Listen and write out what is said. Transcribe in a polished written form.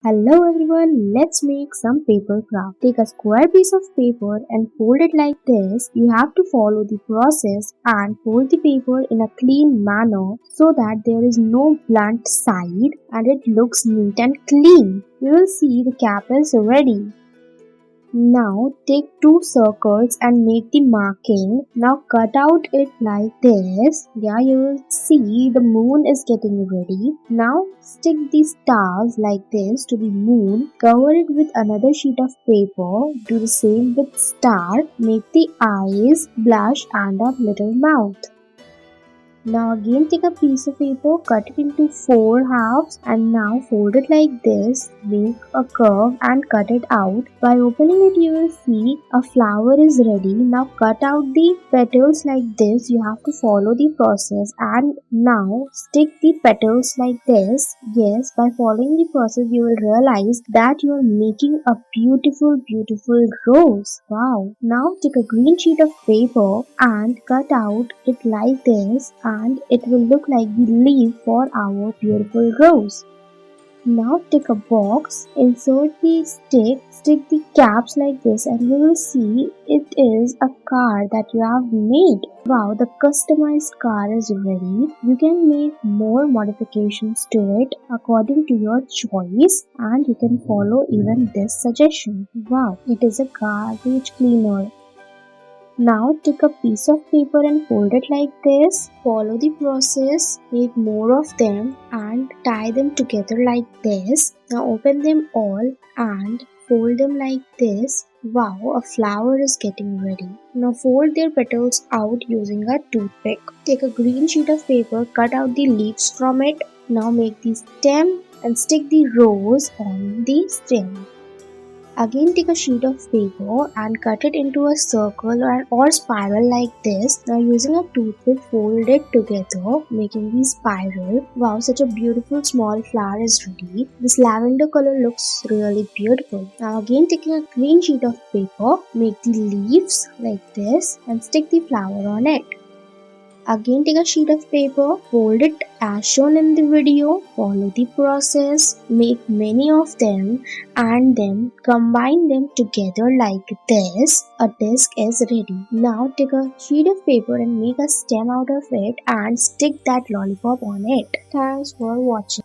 Hello everyone, let's make some paper craft. Take a square piece of paper and fold it like this. You have to follow the process and fold the paper in a clean manner so that there is no blunt side and it looks neat and clean. You will see the cap is ready. Now take two circles and make the marking. Now cut out it like this. Yeah, you will see the moon is getting ready. Now stick the stars like this to the moon. Cover it with another sheet of paper. Do the same with star. Make the eyes, blush and a little mouth. Now again take a piece of paper, cut it into 4 halves and now fold it like this, make a curve and cut it out. By opening it you will see a flower is ready. Now cut out the petals like this, you have to follow the process and now stick the petals like this. Yes, by following the process you will realize that you are making a beautiful rose. Wow! Now take a green sheet of paper and cut out it like this and it will look like the leaf for our beautiful rose. Now take a box, insert the stick the caps like this and you will see it is a car that you have made. Wow, the customized car is ready. You can make more modifications to it according to your choice and you can follow even this suggestion. Wow, it is a garbage cleaner. Now take a piece of paper and fold it like this. Follow the process, make more of them and tie them together like this. Now open them all and fold them like this. Wow, a flower is getting ready. Now fold their petals out using a toothpick. Take a green sheet of paper, cut out the leaves from it. Now make the stem and stick the rose on the stem. Again take a sheet of paper and cut it into a circle or spiral like this. Now using a toothpick fold it together making the spiral. Wow, such a beautiful small flower is ready. This lavender color looks really beautiful. Now again taking a clean sheet of paper, make the leaves like this and stick the flower on it. Again take a sheet of paper, fold it as shown in the video, follow the process, make many of them and then combine them together like this. A disc is ready. Now take a sheet of paper and make a stem out of it and stick that lollipop on it. Thanks for watching.